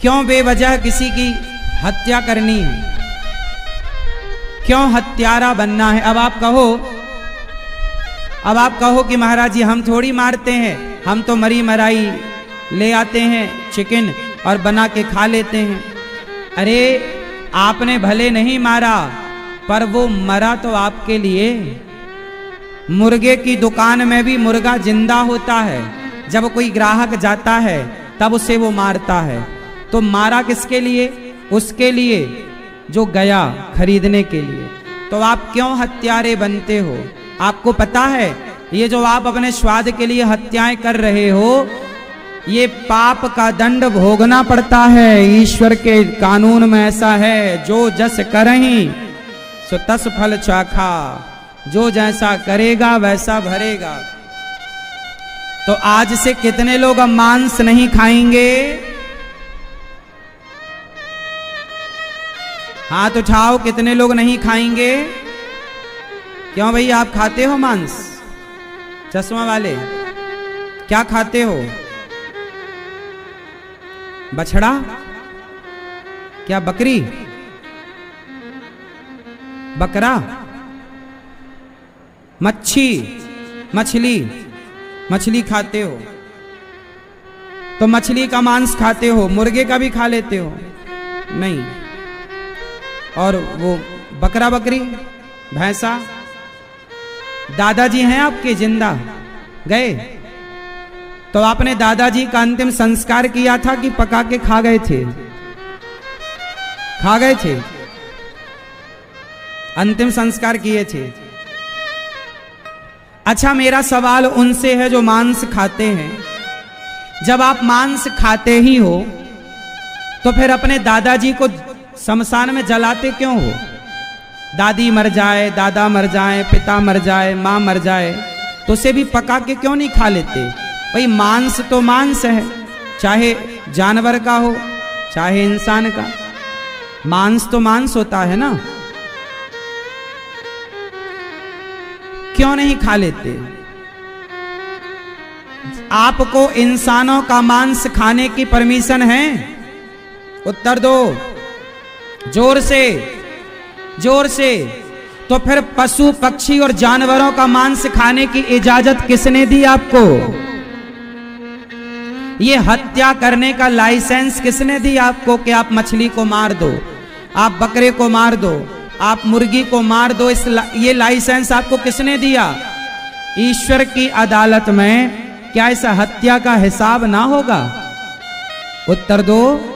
क्यों बेवजह किसी की हत्या करनी है, क्यों हत्यारा बनना है। अब आप कहो कि महाराज जी हम थोड़ी मारते हैं, हम तो मरी मराई ले आते हैं चिकन और बना के खा लेते हैं। अरे आपने भले नहीं मारा, पर वो मरा तो आपके लिए। मुर्गे की दुकान में भी मुर्गा जिंदा होता है, जब कोई ग्राहक जाता है तब उसे वो मारता है। तो मारा किसके लिए? उसके लिए जो गया खरीदने के लिए। तो आप क्यों हत्यारे बनते हो? आपको पता है ये जो आप अपने स्वाद के लिए हत्याएं कर रहे हो, ये पाप का दंड भोगना पड़ता है। ईश्वर के कानून में ऐसा है, जो जस करहीं सो तस फल चाखा, जो जैसा करेगा वैसा भरेगा। तो आज से कितने लोग अब मांस नहीं खाएंगे? हाथ उठाओ, कितने लोग नहीं खाएंगे? क्यों भाई, आप खाते हो मांस? चश्मा वाले क्या खाते हो? बछड़ा? क्या बकरी? बकरा? मछली खाते हो? तो मछली का मांस खाते हो, मुर्गे का भी खा लेते हो? नहीं। और वो बकरा बकरी भैंसा? दादाजी हैं आपके जिंदा, गए? तो आपने दादाजी का अंतिम संस्कार किया था कि पका के खा गए थे? खा गए थे, अंतिम संस्कार किए थे। अच्छा, मेरा सवाल उनसे है जो मांस खाते हैं। जब आप मांस खाते ही हो तो फिर अपने दादाजी को शमशान में जलाते क्यों हो? दादी मर जाए, दादा मर जाए, पिता मर जाए, माँ मर जाए, तो उसे भी पका के क्यों नहीं खा लेते? भाई मांस तो मांस है, चाहे जानवर का हो चाहे इंसान का, मांस तो मांस होता है ना। क्यों नहीं खा लेते? आपको इंसानों का मांस खाने की परमिशन है? उत्तर दो जोर से, जोर से। तो फिर पशु पक्षी और जानवरों का मांस खाने की इजाजत किसने दी आपको? ये हत्या करने का लाइसेंस किसने दी आपको कि आप मछली को मार दो, आप बकरे को मार दो, आप मुर्गी को मार दो? ये लाइसेंस आपको किसने दिया? ईश्वर की अदालत में क्या इस हत्या का हिसाब ना होगा? उत्तर दो।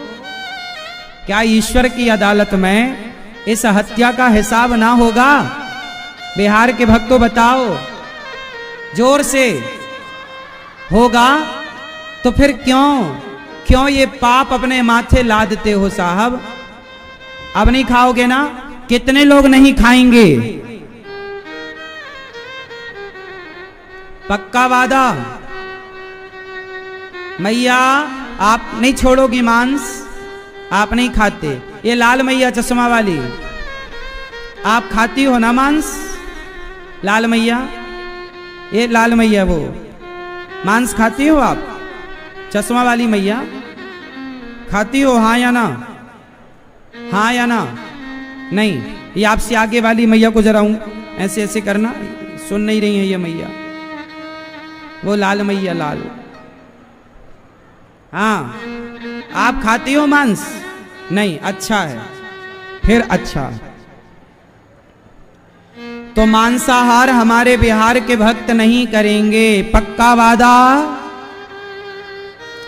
क्या ईश्वर की अदालत में इस हत्या का हिसाब ना होगा? बिहार के भक्तों बताओ जोर से। होगा। तो फिर क्यों ये पाप अपने माथे लादते हो साहब? अब नहीं खाओगे ना? कितने लोग नहीं खाएंगे? पक्का वादा? मैया आप नहीं छोड़ोगी मांस? आप नहीं खाते? ये लाल मैया चश्मा वाली, आप खाती हो ना मांस? लाल मैया, ये लाल मैया वो मांस खाती हो आप? चश्मा वाली मैया खाती हो? हाँ या ना? हाँ या ना? नहीं। ये आपसे आगे वाली मैया को जरा ऐसे ऐसे करना, सुन नहीं रही है ये मैया, वो लाल मैया, लाल। हाँ, आप खाती हो मांस? नहीं। अच्छा है, फिर अच्छा है। तो मांसाहार हमारे बिहार के भक्त नहीं करेंगे। पक्का वादा?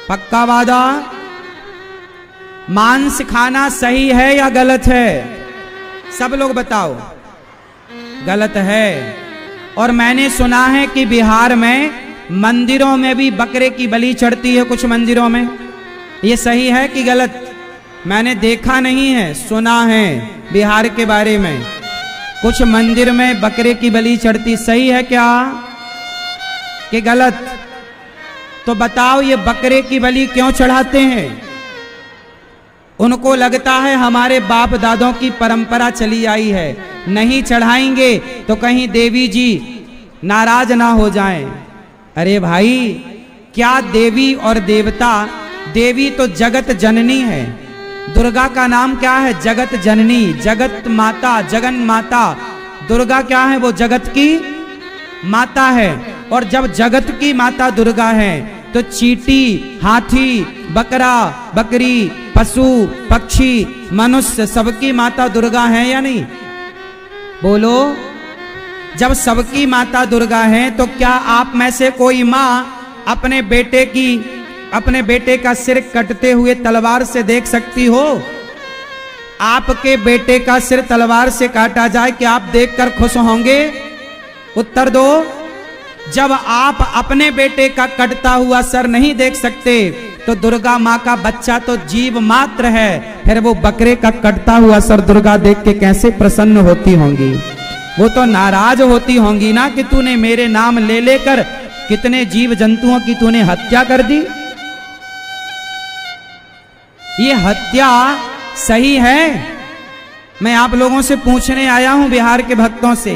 पक्का वादा? मांस खाना सही है या गलत है? सब लोग बताओ। गलत है। और मैंने सुना है कि बिहार में मंदिरों में भी बकरे की बलि चढ़ती है, कुछ मंदिरों में। ये सही है कि गलत? मैंने देखा नहीं है, सुना है बिहार के बारे में, कुछ मंदिर में बकरे की बलि चढ़ती। सही है क्या कि गलत? तो बताओ, ये बकरे की बलि क्यों चढ़ाते हैं? उनको लगता है हमारे बाप दादों की परंपरा चली आई है, नहीं चढ़ाएंगे तो कहीं देवी जी नाराज ना हो जाएं। अरे भाई, क्या देवी और देवता देवी तो जगत जननी है। दुर्गा का नाम क्या है? जगत जननी, जगत माता, जगन माता। दुर्गा क्या है? वो जगत की माता है। और जब जगत की माता दुर्गा है तो चींटी, हाथी, बकरा, बकरी, पशु, पक्षी, मनुष्य सबकी माता दुर्गा है या नहीं? बोलो। जब सबकी माता दुर्गा है तो क्या आप में से कोई माँ अपने बेटे का सिर कटते हुए तलवार से देख सकती हो? आपके बेटे का सिर तलवार से काटा जाए कि आप देखकर खुश होंगे? उत्तर दो। जब आप अपने बेटे का कटता हुआ सर नहीं देख सकते तो दुर्गा माँ का बच्चा तो जीव मात्र है, फिर वो बकरे का कटता हुआ सर दुर्गा देख के कैसे प्रसन्न होती होंगी? वो तो नाराज होती होंगी ना कि तूने मेरे नाम ले लेकर कितने जीव जंतुओं की तूने हत्या कर दी। ये हत्या सही है? मैं आप लोगों से पूछने आया हूं, बिहार के भक्तों से,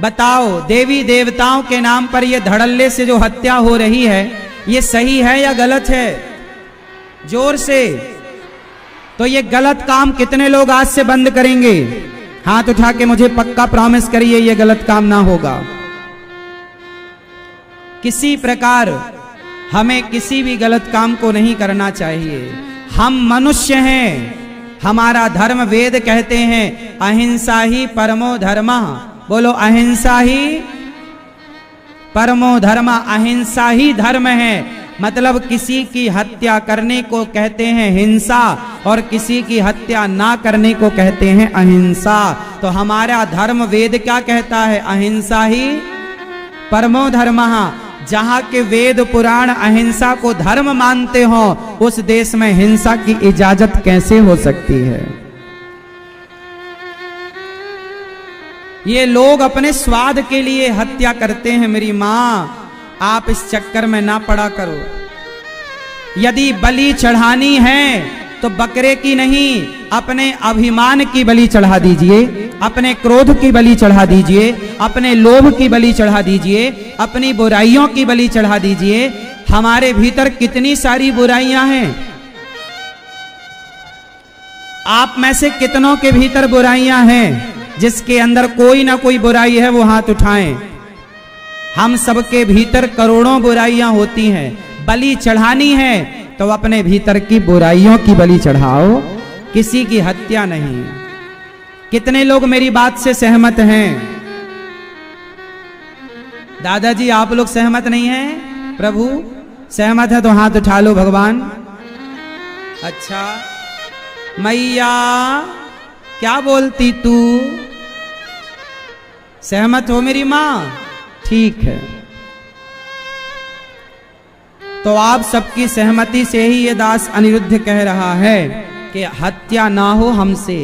बताओ देवी देवताओं के नाम पर ये धड़ल्ले से जो हत्या हो रही है ये सही है या गलत है? जोर से। तो ये गलत काम कितने लोग आज से बंद करेंगे? हाथ उठा के मुझे पक्का प्रॉमिस करिए ये गलत काम ना होगा। किसी प्रकार हमें किसी भी गलत काम को नहीं करना चाहिए। हम मनुष्य हैं, हमारा धर्म वेद कहते हैं अहिंसा ही परमो धर्मः। बोलो अहिंसा ही परमो धर्म। अहिंसा ही धर्म है, मतलब किसी की हत्या करने को कहते हैं हिंसा और किसी की हत्या ना करने को कहते हैं अहिंसा। तो हमारा धर्म वेद क्या कहता है? अहिंसा ही परमो धर्मः। जहां के वेद पुराण अहिंसा को धर्म मानते हो उस देश में हिंसा की इजाजत कैसे हो सकती है? ये लोग अपने स्वाद के लिए हत्या करते हैं। मेरी मां, आप इस चक्कर में ना पड़ा करो। यदि बलि चढ़ानी है तो बकरे की नहीं, अपने अभिमान की बलि चढ़ा दीजिए, अपने क्रोध की बलि चढ़ा दीजिए, अपने लोभ की बलि चढ़ा दीजिए, अपनी बुराइयों की बलि चढ़ा दीजिए। हमारे भीतर कितनी सारी बुराइयां हैं। आप में से कितनों के भीतर बुराइयां हैं? जिसके अंदर कोई ना कोई बुराई है वो हाथ उठाएं। हम सबके भीतर करोड़ों बुराइयां होती हैं। बलि चढ़ानी है तो अपने भीतर की बुराइयों की बलि चढ़ाओ, किसी की हत्या नहीं। कितने लोग मेरी बात से सहमत हैं? दादाजी आप लोग सहमत नहीं हैं? प्रभु सहमत है तो हाथ उठा लो भगवान। अच्छा मैया क्या बोलती तू? सहमत हो मेरी मां? ठीक है, तो आप सबकी सहमति से ही ये दास अनिरुद्ध कह रहा है कि हत्या ना हो हमसे।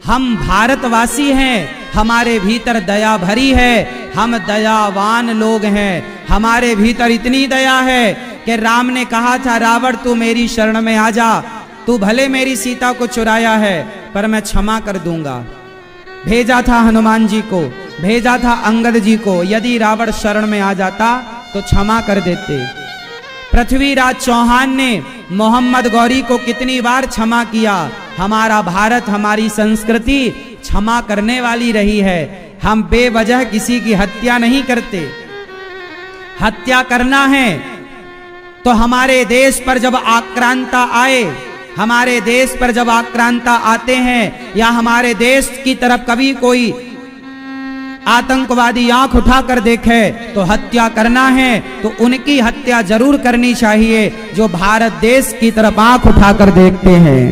हम भारतवासी हैं, हमारे भीतर दया भरी है, हम दयावान लोग हैं। हमारे भीतर इतनी दया है कि राम ने कहा था रावण तू मेरी शरण में आ जा, तू भले मेरी सीता को चुराया है पर मैं क्षमा कर दूंगा। भेजा था हनुमान जी को, भेजा था अंगद जी को, यदि रावण शरण में आ जाता तो क्षमा कर देते। पृथ्वीराज चौहान ने मोहम्मद गौरी को कितनी बार क्षमा किया। हमारा भारत, हमारी संस्कृति क्षमा करने वाली रही है। हम बेवजह किसी की हत्या नहीं करते। हत्या करना है तो हमारे देश पर जब आक्रांता आए, हमारे देश पर जब आक्रांता आते हैं या हमारे देश की तरफ कभी कोई आतंकवादी आंख उठाकर देखे तो हत्या करना है तो उनकी हत्या जरूर करनी चाहिए जो भारत देश की तरफ आंख उठाकर देखते हैं,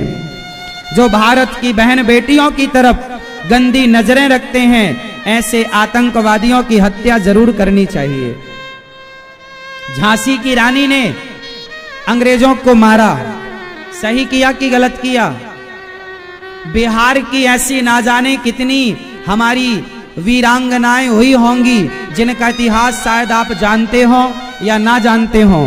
जो भारत की बहन बेटियों की तरफ गंदी नजरें रखते हैं। ऐसे आतंकवादियों की हत्या जरूर करनी चाहिए। झांसी की रानी ने अंग्रेजों को मारा, सही किया कि गलत किया? बिहार की ऐसी ना जाने कितनी हमारी वीरांगनाएं हुई होंगी जिनका इतिहास शायद आप जानते हो या ना जानते हो,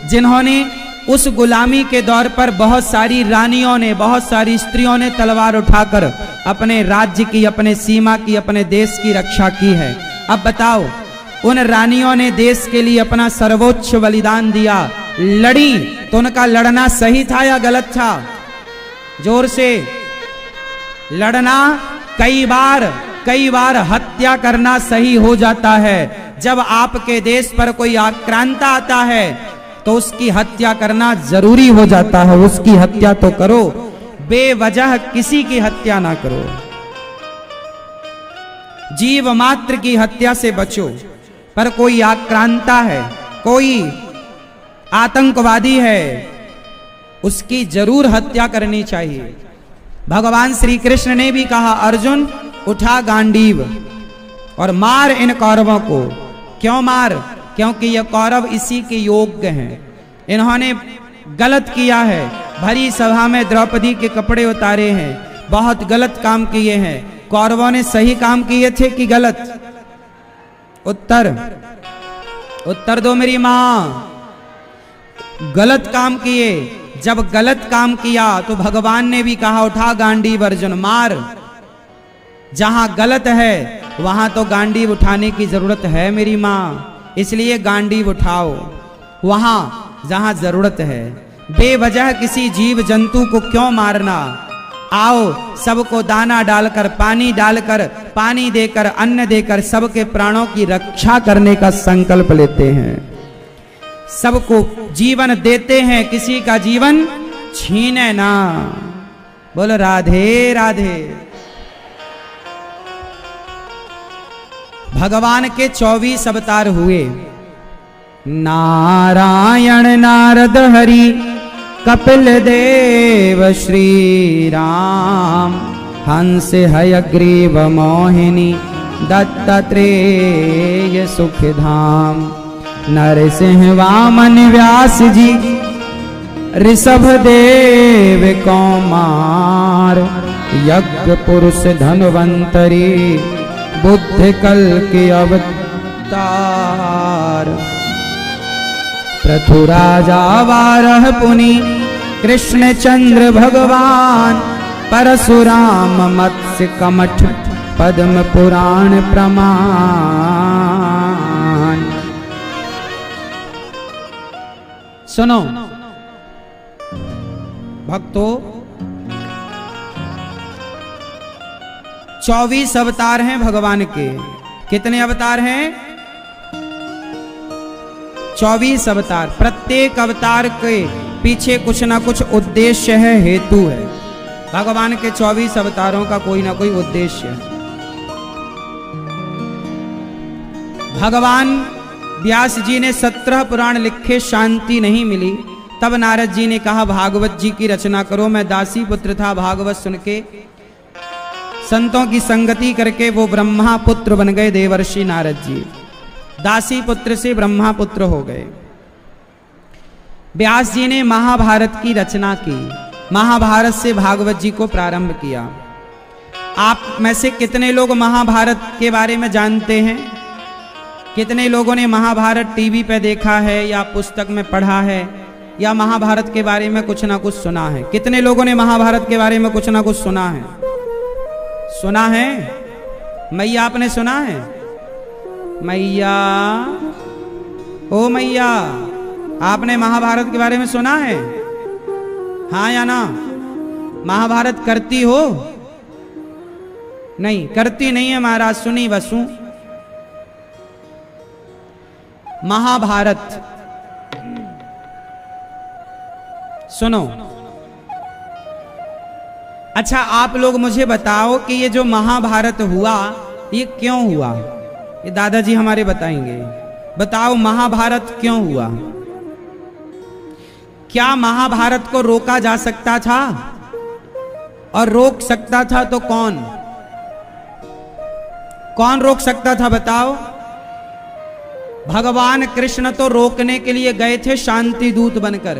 जिन्होंने उस गुलामी के दौर पर बहुत सारी रानियों ने, बहुत सारी स्त्रियों ने तलवार उठाकर अपने राज्य की, अपने सीमा की, अपने देश की रक्षा की है। अब बताओ, उन रानियों ने देश के लिए अपना सर्वोच्च बलिदान दिया, लड़ी, तो उनका लड़ना सही था या गलत था? जोर से। लड़ना कई बार हत्या करना सही हो जाता है। जब आपके देश पर कोई आक्रांता आता है तो उसकी हत्या करना जरूरी हो जाता है। उसकी हत्या तो करो, बेवजह किसी की हत्या ना करो। जीव मात्र की हत्या से बचो। पर कोई आक्रांता है, कोई आतंकवादी है, उसकी जरूर हत्या करनी चाहिए। भगवान श्री कृष्ण ने भी कहा, अर्जुन उठा गांडीव और मार इन कौरवों को। क्यों मार? क्योंकि ये कौरव इसी के योग्य हैं। इन्होंने गलत किया है, भरी सभा में द्रौपदी के कपड़े उतारे हैं, बहुत गलत काम किए हैं। कौरवों ने सही काम किए थे कि गलत? उत्तर दो मेरी मां। गलत काम किए। जब गलत काम किया तो भगवान ने भी कहा, उठा गांडीव अर्जुन, मार। जहां गलत है वहां तो गांडीव उठाने की जरूरत है मेरी मां, इसलिए गांडीव उठाओ वहां जहां जरूरत है। बेवजह किसी जीव जंतु को क्यों मारना? आओ सबको दाना डालकर, पानी देकर, अन्न देकर सबके प्राणों की रक्षा करने का संकल्प लेते हैं। सबको जीवन देते हैं, किसी का जीवन छीने ना। बोलो राधे राधे। भगवान के 24 अवतार हुए। नारायण नारद हरि कपिल देव श्री राम, हंस हयग्रीव मोहिनी दत्तात्रेय सुखधाम, नरसिंह वामन व्यास जी ऋषभ देव कौमार, यज्ञ पुरुष धन्वंतरी बुद्ध कल के अवतार, पृथुराजा वारह पुनि कृष्ण चंद्र भगवान, परशुराम मत्स्य कमठ पद्म पुराण प्रमाण। सुनो भक्तों, 24 अवतार हैं भगवान के। कितने अवतार हैं? 24 अवतार। प्रत्येक अवतार के पीछे कुछ ना कुछ उद्देश्य है, हेतु है। भगवान के 24 अवतारों का कोई ना कोई उद्देश्य है। भगवान व्यास जी ने 17 पुराण लिखे, शांति नहीं मिली। तब नारद जी ने कहा, भागवत जी की रचना करो। मैं दासी पुत्र था, भागवत सुन के संतों की संगति करके वो ब्रह्मा पुत्र बन गए। देवर्षि नारद जी दासी पुत्र से ब्रह्मा पुत्र हो गए। व्यास जी ने महाभारत की रचना की। महाभारत से भागवत जी को प्रारंभ किया। आप में से कितने लोग महाभारत के बारे में जानते हैं? कितने लोगों ने महाभारत टीवी पे देखा है या पुस्तक में पढ़ा है या महाभारत के बारे में कुछ ना कुछ सुना है? कितने लोगों ने महाभारत के बारे में कुछ ना कुछ सुना है? सुना है? मैया आपने सुना है? मैया, ओ मैया, आपने महाभारत के बारे में सुना है? हाँ या ना? महाभारत करती हो? नहीं, करती नहीं है महाराज, सुनी बसू। महाभारत सुनो। अच्छा, आप लोग मुझे बताओ कि ये जो महाभारत हुआ ये क्यों हुआ? ये दादाजी हमारे बताएंगे। बताओ महाभारत क्यों हुआ? क्या महाभारत को रोका जा सकता था? और रोक सकता था तो कौन? कौन रोक सकता था बताओ? भगवान कृष्ण तो रोकने के लिए गए थे शांति दूत बनकर।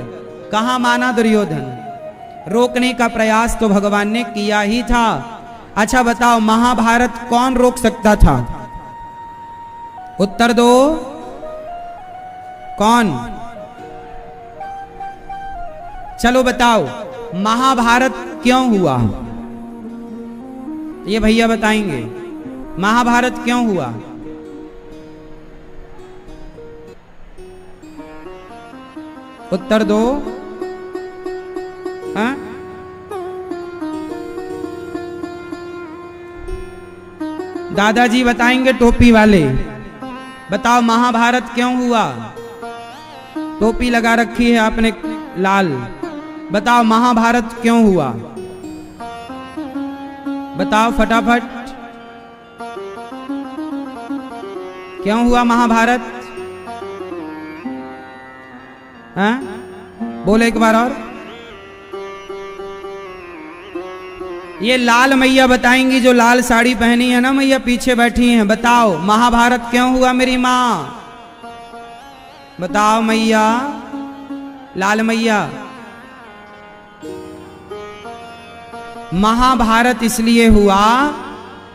कहां माना दुर्योधन? रोकने का प्रयास तो भगवान ने किया ही था। अच्छा बताओ, महाभारत कौन रोक सकता था? उत्तर दो। कौन? चलो बताओ, महाभारत क्यों हुआ? ये भैया बताएंगे। महाभारत क्यों हुआ? उत्तर दो। हाँ? दादाजी बताएंगे टोपी वाले। बताओ महाभारत क्यों हुआ? टोपी लगा रखी है आपने लाल। बताओ महाभारत क्यों हुआ? बताओ फटाफट, क्यों हुआ महाभारत? हाँ? बोले एक बार और। ये लाल मैया बताएंगी, जो लाल साड़ी पहनी है ना मैया, पीछे बैठी हैं। बताओ महाभारत क्यों हुआ मेरी माँ? बताओ मैया, लाल मैया। महाभारत इसलिए हुआ,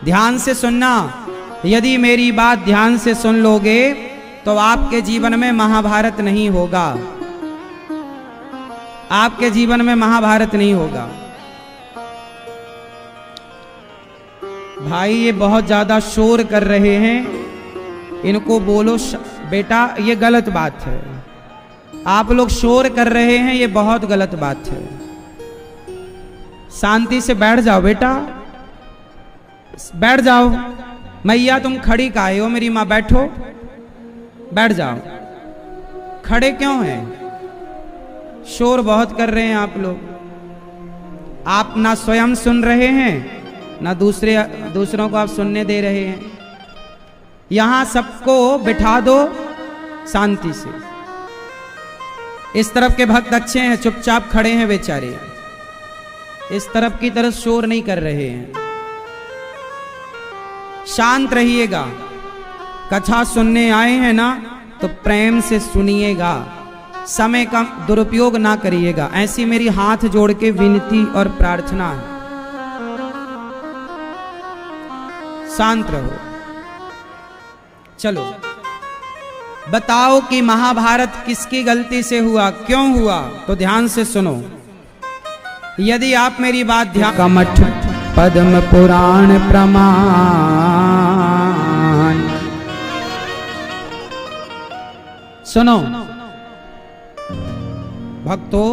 ध्यान से सुनना, यदि मेरी बात ध्यान से सुन लोगे तो आपके जीवन में महाभारत नहीं होगा। आपके जीवन में महाभारत नहीं होगा। भाई ये बहुत ज्यादा शोर कर रहे हैं, इनको बोलो बेटा ये गलत बात है। आप लोग शोर कर रहे हैं, ये बहुत गलत बात है। शांति से बैठ जाओ बेटा, बैठ जाओ। मैया तुम खड़ी काहे हो मेरी माँ? बैठो, बैठ जाओ। खड़े क्यों हैं? शोर बहुत कर रहे हैं आप लोग। आप ना स्वयं सुन रहे हैं, ना दूसरों को आप सुनने दे रहे हैं। यहां सबको बिठा दो शांति से। इस तरफ के भक्त अच्छे हैं, चुपचाप खड़े हैं बेचारे, इस तरफ की तरफ शोर नहीं कर रहे हैं। शांत रहिएगा। कथा सुनने आए हैं ना तो प्रेम से सुनिएगा, समय का दुरुपयोग ना करिएगा। ऐसी मेरी हाथ जोड़ के विनती और प्रार्थना है। शांत रहो। चलो बताओ कि महाभारत किसकी गलती से हुआ, क्यों हुआ? तो ध्यान से सुनो। यदि आप मेरी बात ध्यान, कमठ पद्म पुराण प्रमाण, सुनो भक्तों,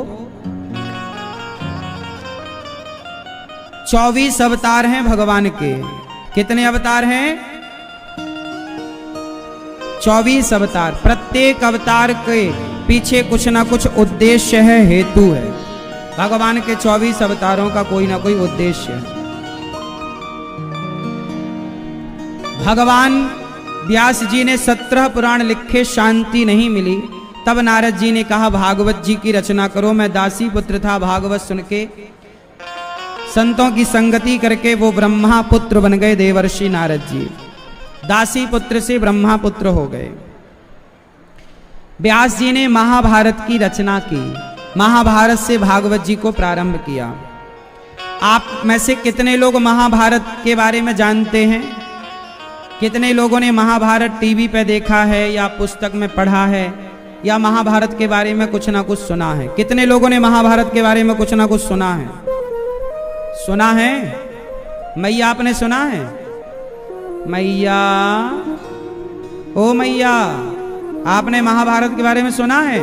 24 अवतार हैं भगवान के। कितने अवतार हैं? 24 अवतार। प्रत्येक अवतार के पीछे कुछ ना कुछ उद्देश्य है, हेतु है। भगवान के 24 अवतारों का कोई ना कोई उद्देश्य है। भगवान व्यास जी ने 17 पुराण लिखे, शांति नहीं मिली। तब नारद जी ने कहा भागवत जी की रचना करो। मैं दासी पुत्र था, भागवत सुन के संतों की संगति करके वो ब्रह्मा पुत्र बन गए देवर्षि नारद जी। दासी पुत्र से ब्रह्मा पुत्र हो गए। व्यास जी ने महाभारत की रचना की, महाभारत से भागवत जी को प्रारंभ किया। आप में से कितने लोग महाभारत के बारे में जानते हैं? कितने लोगों ने महाभारत टीवी पे देखा है या पुस्तक में पढ़ा है या महाभारत के बारे में कुछ ना कुछ सुना है? कितने लोगों ने महाभारत के बारे में कुछ ना कुछ सुना है? सुना है? मैया आपने सुना है? मैया, ओ मैया, आपने महाभारत के बारे में सुना है?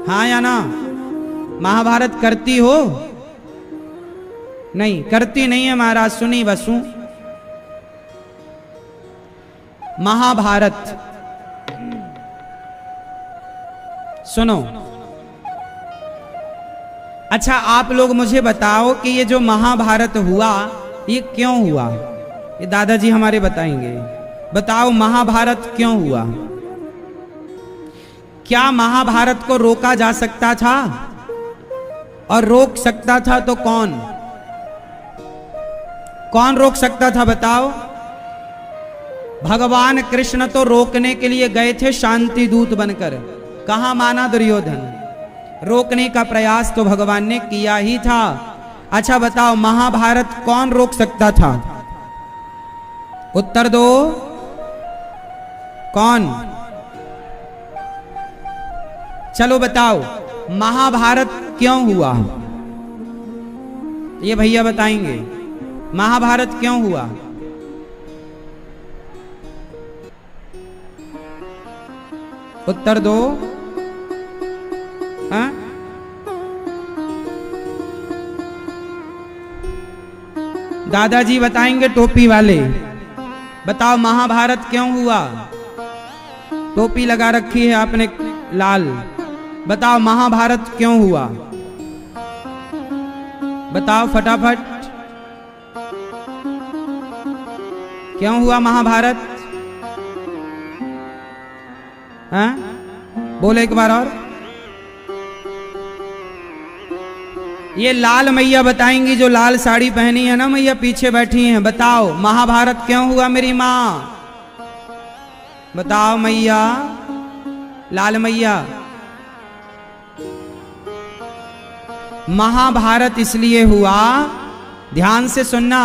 हाँ या ना? महाभारत करती हो? नहीं, करती नहीं है महाराज, सुनी बसू। महाभारत सुनो। अच्छा आप लोग मुझे बताओ कि ये जो महाभारत हुआ ये क्यों हुआ? ये दादाजी हमारे बताएंगे। बताओ महाभारत क्यों हुआ? क्या महाभारत को रोका जा सकता था? और रोक सकता था तो कौन? कौन रोक सकता था बताओ? भगवान कृष्ण तो रोकने के लिए गए थे शांति दूत बनकर। कहां माना दुर्योधन? रोकने का प्रयास तो भगवान ने किया ही था। अच्छा बताओ महाभारत कौन रोक सकता था? उत्तर दो। कौन? चलो बताओ महाभारत क्यों हुआ? ये भैया बताएंगे महाभारत क्यों हुआ। उत्तर दो। हाँ? दादाजी बताएंगे टोपी वाले। बताओ महाभारत क्यों हुआ? टोपी लगा रखी है आपने लाल। बताओ महाभारत क्यों हुआ? बताओ फटाफट, क्यों हुआ महाभारत? हाँ? बोले एक बार और। ये लाल मैया बताएंगी, जो लाल साड़ी पहनी है ना मैया, पीछे बैठी हैं। बताओ महाभारत क्यों हुआ मेरी माँ? बताओ मैया, लाल मैया। महाभारत इसलिए हुआ, ध्यान से सुनना,